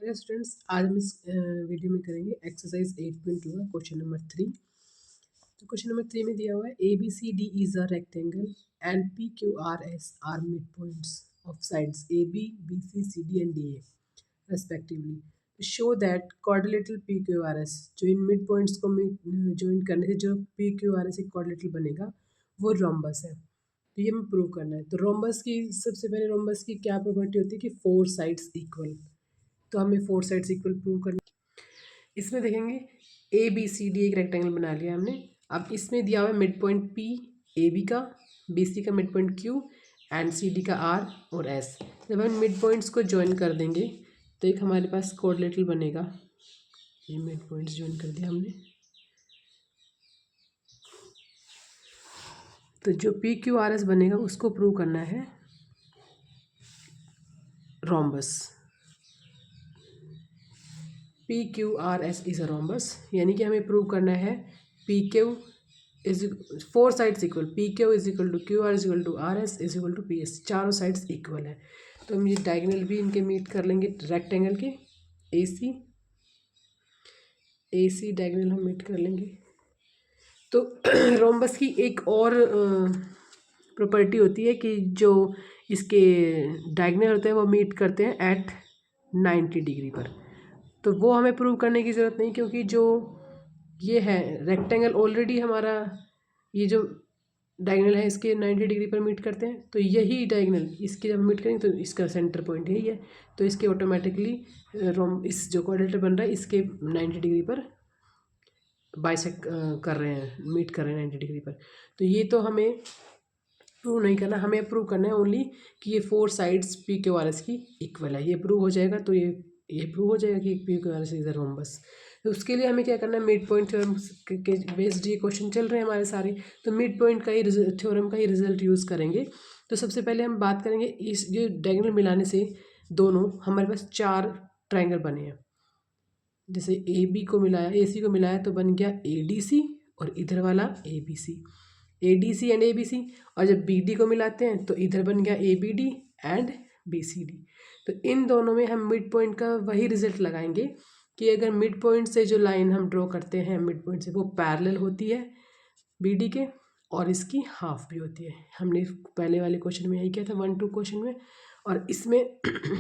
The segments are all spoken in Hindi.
हेलो स्टूडेंट्स, आज हम इस वीडियो में करेंगे एक्सरसाइज 8.2 का क्वेश्चन नंबर 3। तो क्वेश्चन नंबर 3 में दिया हुआ है A B C D is a rectangle and P Q R S are midpoints of sides A B B C C D and D A respectively. Show that quadrilateral P Q R S, जो इन मिड पॉइंट्स को ज्वाइन करने से जो पी क्यू आर एस एक क्वाड्रिलेटरल बनेगा वो रोम्बस है। तो ये हमें प्रूव करना है। तो रोम्बस की सबसे पहले रोम्बस की क्या प्रॉपर्टी होती है कि 4 साइड्स इक्वल। तो हमें 4 साइड्स इक्वल प्रूव करना। इसमें देखेंगे ए बी सी डी एक रेक्टेंगल बना लिया हमने। अब इसमें दिया हुआ है mid point P A B का, बी सी का midpoint Q and C D का आर और एस। जब हम मिड पॉइंट्स को ज्वाइन कर देंगे तो एक हमारे पास क्वाड्रिलेटरल बनेगा। ये मिड पॉइंट्स ज्वाइन कर दिया हमने। तो जो पी क्यू आर एस बनेगा उसको प्रूव करना है rhombus. P Q R S is a rhombus, यानी कि हमें प्रूव करना है P Q is 4 sides equal, P Q is equal to Q R is equal to R S is equal to P S, चारों साइड्स इक्वल है। तो हम ये डायगोनल भी इनके मीट कर लेंगे रेक्टेंगल के। ए सी डायगोनल हम मीट कर लेंगे। तो रोम्बस की एक और प्रॉपर्टी होती है कि जो इसके डायगोनल होते हैं वो मीट करते हैं एट 90 डिग्री पर। तो वो हमें प्रूव करने की ज़रूरत नहीं, क्योंकि जो ये है रेक्टेंगल ऑलरेडी हमारा, ये जो डायगोनल है इसके 90 डिग्री पर मीट करते हैं। तो यही डायगोनल इसके जब मीट करेंगे तो इसका सेंटर पॉइंट यही है। तो इसके ऑटोमेटिकली इस जो क्वाड्रिलेटरल बन रहा है इसके 90 डिग्री पर बाइसेक्ट कर रहे हैं, मीट कर रहे हैं 90 डिग्री पर। तो ये तो हमें प्रूव नहीं करना, हमें प्रूव करना है ओनली कि ये 4 sides P Q R S की इक्वल है। ये प्रूव हो जाएगा तो ये प्रूव हो जाएगा कि P Q R S is a rhombus. तो उसके लिए हमें क्या करना है, मिड पॉइंट थ्योरम के बेस्ड ये क्वेश्चन चल रहे हैं हमारे सारे। तो मिड पॉइंट का ही थ्योरम का ही रिजल्ट यूज़ करेंगे। तो सबसे पहले हम बात करेंगे इस जो डायगोनल मिलाने से दोनों हमारे पास 4 ट्राइंगल बने हैं। जैसे ए बी को मिलाया, ए सी को मिलाया तो बन गया ए डी सी और इधर वाला A B C, A D C and A B C. और जब बी डी को मिलाते हैं तो इधर बन गया A B D and B C D. तो इन दोनों में हम मिड पॉइंट का वही रिजल्ट लगाएंगे कि अगर मिड पॉइंट से जो लाइन हम ड्रॉ करते हैं मिड पॉइंट से वो पैरेलल होती है बी डी के, और इसकी हाफ भी होती है। हमने पहले वाले क्वेश्चन में यही किया था 1-2 क्वेश्चन में। और इसमें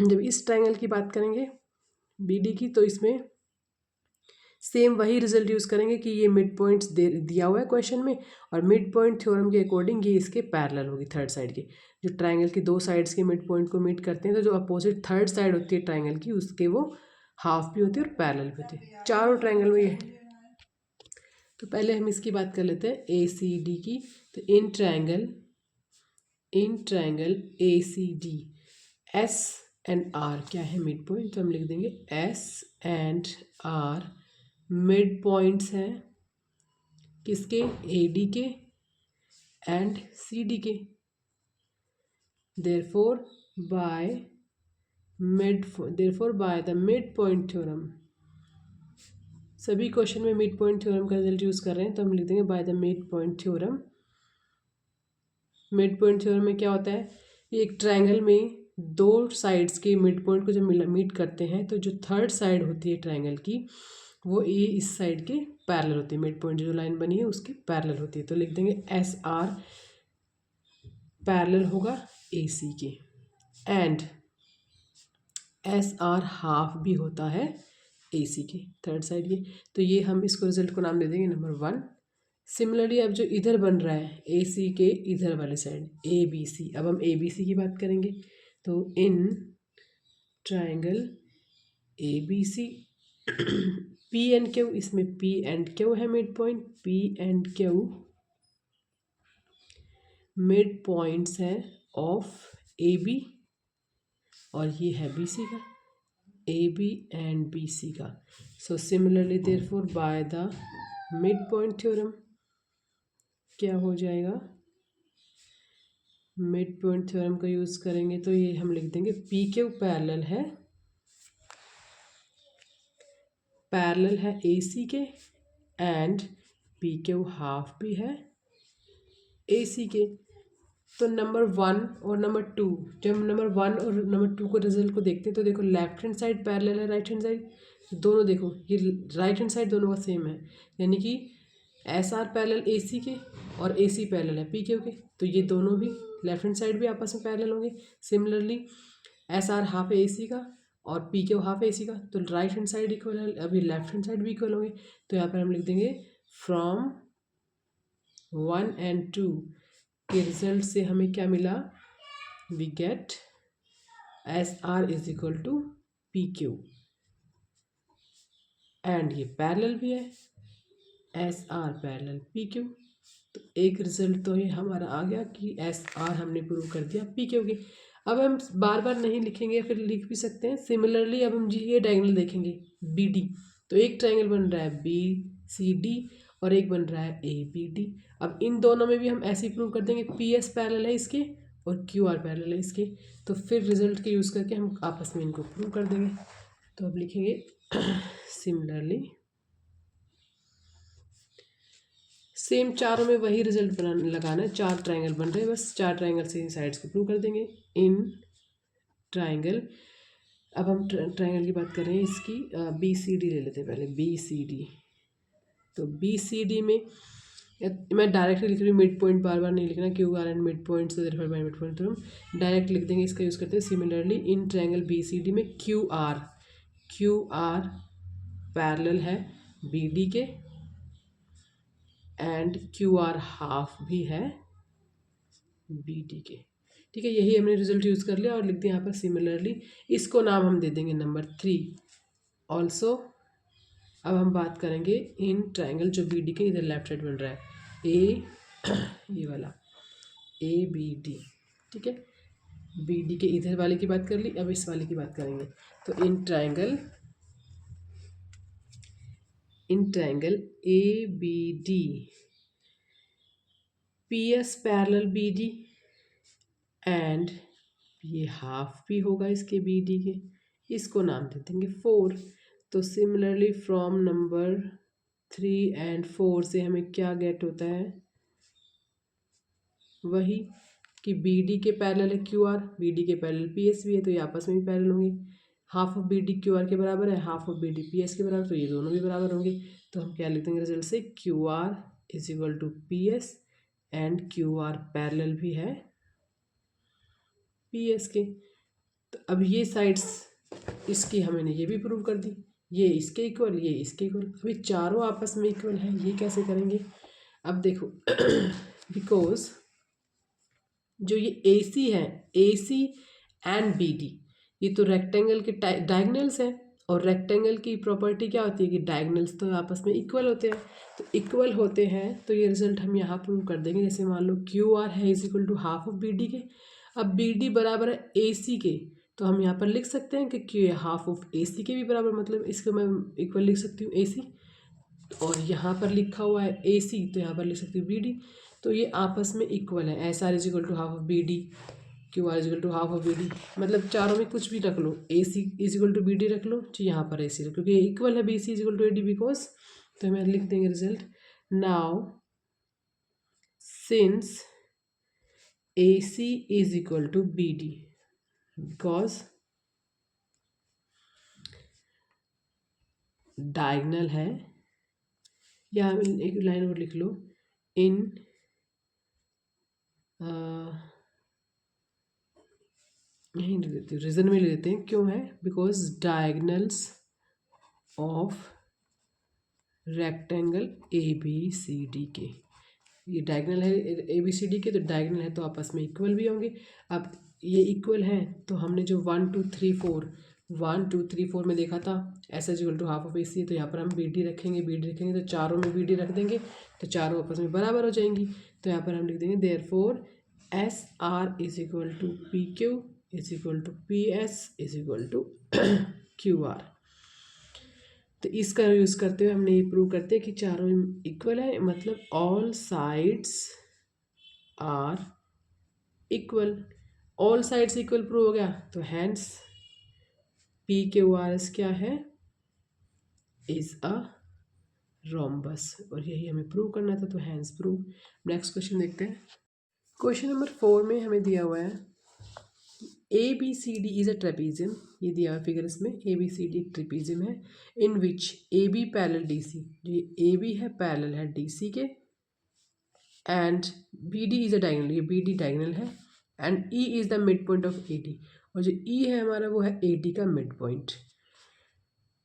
जब इस ट्राइंगल की बात करेंगे बी डी की, तो इसमें सेम वही रिजल्ट यूज़ करेंगे कि ये मिड पॉइंट्स दिया हुआ है क्वेश्चन में, और मिड पॉइंट थ्योरम के अकॉर्डिंग ये इसके पैरेलल होगी थर्ड साइड के। जो ट्राइंगल की 2 साइड्स के मिड पॉइंट को मीट करते हैं तो जो अपोजिट थर्ड साइड होती है ट्राइंगल की उसके वो हाफ भी होती है और पैरेलल भी होती है। चारों ट्राइंगल में ये है। तो पहले हम इसकी बात कर लेते हैं ए सी डी की। तो in triangle A C D S and R क्या है मिड पॉइंट, तो हम लिख देंगे S and R mid points हैं किसके, ए डी के एंड सी डी के। Therefore by the mid point theorem, सभी क्वेश्चन में मिड पॉइंट थ्योरम का रिजल्ट यूज कर रहे हैं तो हम लिख देंगे by the mid point theorem. Mid point theorem में क्या होता है, एक ट्राइंगल में 2 साइड्स के मिड पॉइंट को जब मीट करते हैं तो जो थर्ड साइड होती है ट्राइंगल की वो ए इस साइड के पैरेलल होती है। मिड पॉइंट जो लाइन बनी है उसके पैरेलल होती है। तो लिख देंगे एस आर पैरेलल होगा ए सी के, एंड एस आर हाफ भी होता है ए सी के थर्ड साइड के। तो ये हम इसको रिजल्ट को नाम दे देंगे नंबर 1। सिमिलरली अब जो इधर बन रहा है ए सी के इधर वाले साइड ए बी सी, अब हम ए बी सी की बात करेंगे। तो in triangle A B C P and Q, इसमें पी एंड क्यू है mid point, P and Q mid points हैं ऑफ ए बी, और ये है बी सी का, A B and B C का। So similarly therefore by the mid point theorem क्या हो जाएगा, मिड पॉइंट थ्योरम का यूज़ करेंगे तो ये हम लिख देंगे पी क्यू पैरेलल है ए सी के, एंड पी क्यू हाफ भी है ए सी के। तो नंबर 1 और नंबर 2, जब नंबर 1 और नंबर 2 को रिजल्ट को देखते हैं तो देखो लेफ्ट हैंड साइड पैरेलल है राइट हैंड साइड, दोनों देखो ये राइट हैंड साइड दोनों का सेम है, यानी कि एस आर पैरेलल ए सी के और ए सी पैरेलल है पी क्यू के, तो ये दोनों भी लेफ्ट हैंड साइड भी आपस में पैरेलल होंगे। सिमिलरली एस आर हाफ ए सी का और पी क्यू हाफ ए सी का, तो राइट हैंड साइड इक्वल है, अभी लेफ्ट हैंड साइड भी इक्वल होंगे। तो यहाँ पर हम लिख देंगे फ्रॉम 1 and 2 के रिजल्ट से हमें क्या मिला, we get S R is equal to P Q, and ये पैरेलल भी है S R parallel P Q. तो एक रिजल्ट तो ये हमारा आ गया कि एस आर हमने प्रूव कर दिया पी क्यू की। अब हम बार बार नहीं लिखेंगे, फिर लिख भी सकते हैं। सिमिलरली अब हम जी ये डायगोनल देखेंगे बी डी, तो एक ट्रायंगल बन रहा है बी सी डी और एक बन रहा है ए बी डी। अब इन दोनों में भी हम ऐसे ही प्रूव कर देंगे, पी एस पैरेलल है इसके और क्यू आर पैरेलल है इसके, तो फिर रिजल्ट के यूज़ करके हम आपस में इनको प्रूव कर देंगे। तो अब लिखेंगे सिमिलरली सेम चारों में वही रिजल्ट बना लगाना है, 4 ट्रायंगल बन रहे हैं, बस 4 ट्रायंगल से इन साइड्स को प्रूव कर देंगे इन ट्रायंगल। अब हम ट्रायंगल की बात कर रहे हैं इसकी, बी सी डी ले लेते हैं पहले, बी सी डी। तो बी सी डी में मैं डायरेक्टली लिख रही हूँ, मिड पॉइंट बार बार नहीं लिखना, Q R and midpoint से देयरफॉर बाय मिड पॉइंट, तो हम डायरेक्ट लिख देंगे, इसका यूज़ करते हैं। Similarly in triangle B C D में क्यू आर पैरेलल है बी डी के एंड क्यू आर हाफ भी है बी डी के। ठीक है, यही हमने रिजल्ट यूज़ कर लिया और लिख दिया यहाँ पर सिमिलरली, इसको नाम हम दे देंगे नंबर 3 ऑल्सो। अब हम बात करेंगे इन ट्रायंगल जो बी डी के इधर लेफ्ट साइड बन रहा है ए ये वाला ए बी डी। ठीक है, बी डी के इधर वाले की बात कर ली, अब इस वाले की बात करेंगे। तो in triangle A B D P S parallel B D and ये हाफ भी होगा इसके बी डी के, इसको नाम दे देंगे 4। तो सिमिलरली फ्रॉम नंबर 3 and 4 से हमें क्या गेट होता है, वही कि बी डी के पैरेलल है क्यू आर, बी डी के पैरेलल पी एस भी है, तो ये आपस में भी पैरेलल होंगे। Half of B D Q R के बराबर है, half of B D P S के बराबर, तो ये दोनों भी बराबर होंगे। तो हम क्या लिख देंगे रिजल्ट से, Q R is equal to P S and Q R parallel भी है पी एस के। तो अब ये साइड्स इसकी हमने ये भी प्रूव कर दी, ये इसके इक्वल ये इसके इक्वल, अभी चारों आपस में इक्वल है, ये कैसे करेंगे। अब देखो बिकॉज जो ये ए सी है, ए सी एंड बी डी, ये तो रेक्टेंगल के डायगोनल्स हैं, और रेक्टेंगल की प्रॉपर्टी क्या होती है कि डायगोनल्स तो आपस में इक्वल होते हैं। तो इक्वल होते हैं तो ये रिजल्ट हम यहाँ प्रूव कर देंगे। जैसे मान लो क्यू आर है is equal to half of B D के, अब बी डी बराबर है ए सी के, तो हम यहाँ पर लिख सकते हैं कि क्यू हाफ ऑफ ए सी के भी बराबर, मतलब इसको मैं इक्वल लिख सकती हूँ ए सी, और यहाँ पर लिखा हुआ है ए सी, तो यहाँ पर लिख सकती हूँ बी डी। तो ये आपस में इक्वल है, S R is equal to half of B D, Q R is equal to half of B D, मतलब चारों में कुछ भी रख लो, A C is equal to B D रख लो, तो यहाँ पर ए सी, क्योंकि ये इक्वल है B C is equal to A D because, तो हमें लिख देंगे result now since A C is equal to B D because diagonal है, या एक लाइन और लिख लो इन यहीं लिख देते हैं, रीजन में लिख देते हैं, क्यों है because diagonals of rectangle A B C D के, ये डायगोनल है ए बी सी डी के, तो डायगोनल है तो आपस में इक्वल भी होंगे। अब ये इक्वल है तो हमने जो 1 2 3 4 में देखा था S is equal to half of A C, तो यहाँ पर हम बी डी रखेंगे, तो चारों में बी डी रख देंगे, तो चारों आपस में बराबर हो जाएंगी। तो यहाँ पर हम लिख देंगे therefore S R is equal to P Q is equal to P S is equal to Q R. तो इसका यूज़ करते हुए हमने ये प्रूव करते हैं कि चारों इक्वल है, मतलब all sides are equal, all sides equal prove हो गया। तो hence P Q R S क्या है, इज अ रोम्बस, और यही हमें प्रूव करना था, तो हैंस प्रूव। नेक्स्ट क्वेश्चन देखते हैं। क्वेश्चन नंबर 4 में हमें दिया हुआ है A B C D is a trapezium. ये दिया हुआ फिगर इसमें A B C D trapezium है in which A B parallel D C, जो ये ए बी है पैरेलल है डी सी के, and B D is a diagonal, ये बी डी डायगनल है, and E is the mid point of A D, और जो ई है हमारा वो है ए डी का mid point.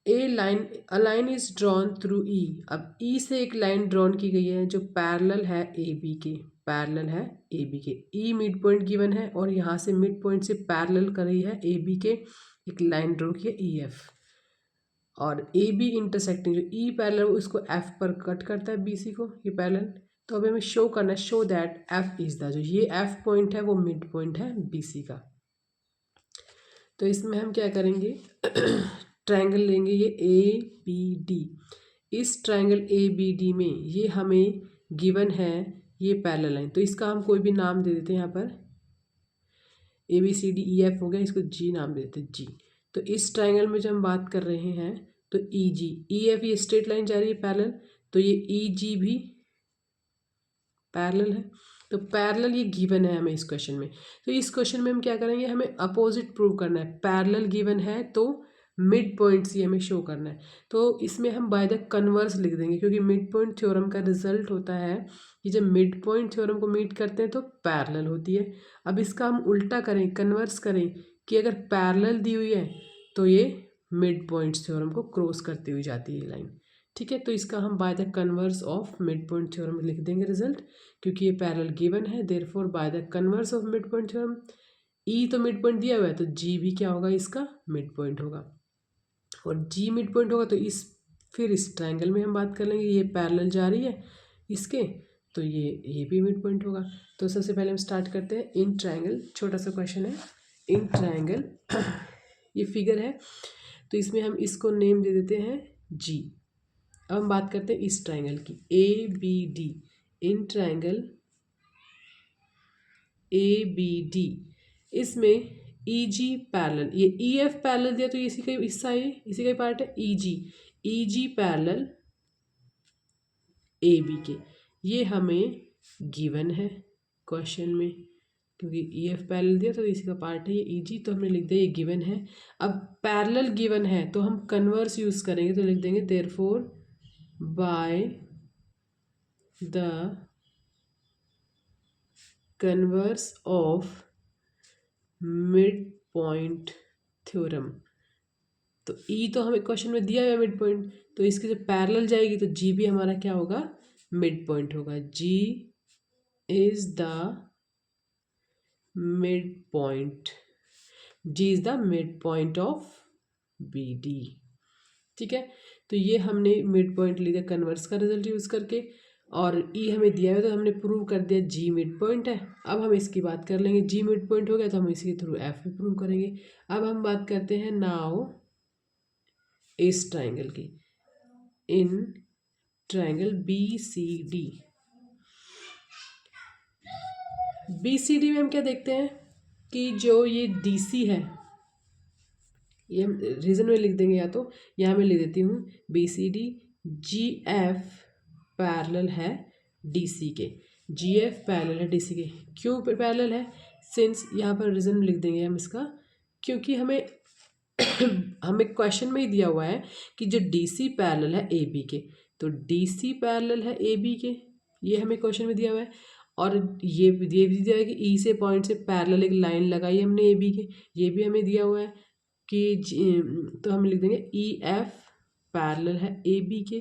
A line is drawn through E, अब ई से एक लाइन ड्रॉन की गई है जो पैरेलल है ए बी के, पैरेलल है ए बी के, ई मिड पॉइंट गिवन है और यहाँ से मिड पॉइंट से पैरेलल कर रही है ए बी के, एक लाइन ड्रॉ की है ई एफ, और ए बी इंटरसेक्टिंग, जो ई पैरेलल उसको एफ पर कट करता है बी सी को, ये पैरेलल। तो अभी हमें शो करना है, show that F is the, जो ये एफ पॉइंट है वो मिड पॉइंट है बी सी का। तो इसमें हम क्या करेंगे ट्रायंगल लेंगे ये ए बी डी, इस ट्रायंगल ए बी डी में ये हमें गिवन है ये पैरेलल लाइन, तो इसका हम कोई भी नाम दे देते हैं यहाँ पर, A B C D E F हो गया, इसको जी नाम दे देते हैं जी। तो इस ट्रायंगल में जब हम बात कर रहे हैं तो ई जी ई एफ ये स्ट्रेट लाइन जा रही है पैरेलल, तो ये ई जी भी पैरेलल है, तो पैरेलल ये गिवन है हमें इस क्वेश्चन में। तो इस क्वेश्चन में हम क्या करेंगे, हमें अपोजिट प्रूव करना है, पैरेलल गिवन है तो मिड पॉइंट्स ये हमें शो करना है। तो इसमें हम बाय द कन्वर्स लिख देंगे, क्योंकि मिड पॉइंट थ्योरम का रिजल्ट होता है कि जब मिड पॉइंट थ्योरम को मीट करते हैं तो पैरेलल होती है। अब इसका हम उल्टा करें, कन्वर्स करें कि अगर पैरेलल दी हुई है तो ये मिड पॉइंट थ्योरम को क्रॉस करती हुई जाती है लाइन, ठीक है। तो इसका हम by the converse of mid point theorem लिख देंगे रिजल्ट, क्योंकि ये पैरेलल गिवन है, therefore by the converse of mid point theorem E तो मिड पॉइंट दिया हुआ है तो जी भी क्या होगा, इसका मिड पॉइंट होगा, और जी मिड पॉइंट होगा तो फिर इस ट्रायंगल में हम बात कर लेंगे, ये पैरेलल जा रही है इसके, तो ये भी मिड पॉइंट होगा। तो सबसे पहले हम स्टार्ट करते हैं इन ट्रायंगल, छोटा सा क्वेश्चन है, इन ट्रायंगल ये फिगर है तो इसमें हम इसको नेम दे देते हैं जी। अब हम बात करते हैं इस ट्रायंगल की, A B D, in triangle A B D, इसमें ई जी पैरेलल, ये ई एफ पैरेलल दिया तो ये इसी का हिस्सा है, इसी का पार्ट है ई जी पैरेलल ए बी के, ये हमें गिवन है क्वेश्चन में, क्योंकि ई एफ पैरेलल दिया तो इसी का पार्ट है ये ई जी, तो हमने लिख दिया ये गिवन है। अब पैरेलल गिवन है तो हम कन्वर्स यूज़ करेंगे, तो लिख देंगे therefore by the converse of mid point theorem, तो ई तो हमें क्वेश्चन में दिया है मिड पॉइंट, तो इसकी जब पैरेलल जाएगी तो जी भी हमारा क्या होगा, मिड पॉइंट होगा, G is the mid point, G is the mid point of B D, ठीक है। तो ये हमने मिड पॉइंट लिया कन्वर्स का रिजल्ट यूज़ करके, और ई हमें दिया है तो हमने प्रूव कर दिया जी मिड पॉइंट है। अब हम इसकी बात कर लेंगे, जी मिड पॉइंट हो गया तो हम इसके थ्रू एफ भी प्रूव करेंगे। अब हम बात करते हैं नाउ इस ट्रायंगल की, in triangle B C D, B C D में हम क्या देखते हैं कि जो ये डी सी है, ये हम रीजन में लिख देंगे, या तो यहाँ मैं लिख देती हूँ बी सी डी, जी एफ पैरेलल है डी सी के, जी एफ पैरेलल है डी सी के, क्यों पैरेलल है, सिंस यहाँ पर रीजन में लिख देंगे हम इसका, क्योंकि हमें हमें क्वेश्चन में ही दिया हुआ है कि जो डी सी पैरेलल है ए बी के, तो डी सी पैरेलल है ए बी के, ये हमें क्वेश्चन में दिया हुआ है, और ये भी दिया है कि ई से पॉइंट से पैरेलल एक लाइन लगाई हमने ए बी के, ये भी हमें दिया हुआ है कि तो हम लिख देंगे ई एफ पैरेलल है ए बी के,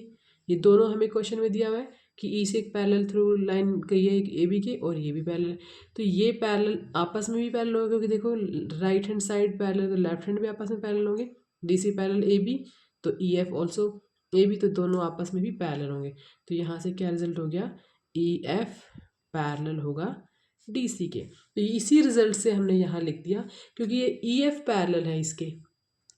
ये दोनों हमें क्वेश्चन में दिया हुआ है कि ई से एक पैरेलल थ्रू लाइन गई है ए बी के, और ये भी पैरेलल है, तो ये पैरेलल आपस में भी पैरेलल होगा, क्योंकि देखो राइट हैंड साइड पैरेलल तो लेफ्ट हैंड भी आपस में पैरेलल होंगे, D C parallel A B तो E F also A B, तो दोनों आपस में भी पैरेलल होंगे। तो यहाँ से क्या रिजल्ट हो गया, ई एफ पैरेलल होगा डी सी के, तो इसी रिजल्ट से हमने यहाँ लिख दिया, क्योंकि ये ई एफ पैरेलल है इसके,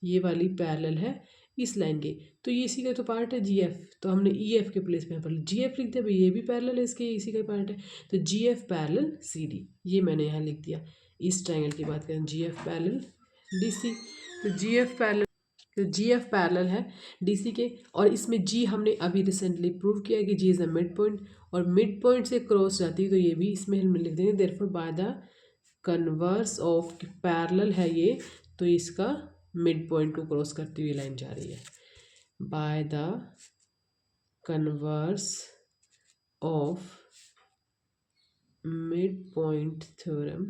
ये वाली पैरेलल है इस लाइन के, तो ये इसी का तो पार्ट है जी एफ, तो हमने ई एफ के प्लेस में यहाँ पर जी एफ लिख दिया, भाई ये भी पैरेलल है इसके, इसी का पार्ट है, तो जी एफ पैरेलल सी डी, ये मैंने यहाँ लिख दिया। इस ट्रायंगल की बात करें जी एफ पैरेलल डी सी, तो जी एफ पैरेलल तो जी एफ पैरेलल है डी सी के, और इसमें जी हमने अभी रिसेंटली प्रूव किया कि जी इज़ अ मिड पॉइंट, और मिड पॉइंट से क्रॉस जाती है तो ये भी इसमें हम लिख देंगे therefore by the converse of parallel है ये, तो इसका मिड पॉइंट को क्रॉस करती हुई लाइन जा रही है। Bye the converse of mid point theorem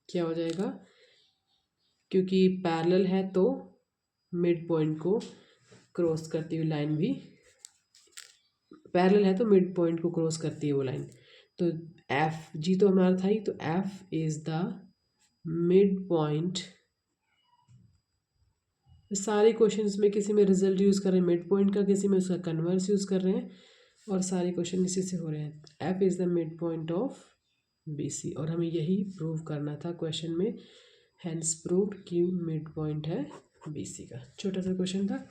क्या हो जाएगा, क्योंकि पैरेलल है तो मिड पॉइंट को क्रॉस करती हुई लाइन भी, पैरेलल है तो मिड पॉइंट को क्रॉस करती है वो लाइन। तो एफ जी तो हमारा था ही, तो F is the mid point. सारे क्वेश्चंस में किसी में रिजल्ट यूज़ कर रहे हैं मिड पॉइंट का, किसी में उसका कन्वर्स यूज़ कर रहे हैं, और सारे क्वेश्चन इसी से हो रहे हैं। F is the mid point of B C, और हमें यही प्रूव करना था क्वेश्चन में, हैंस प्रूव्ड कि मिड पॉइंट है बी सी का। छोटा सा क्वेश्चन था।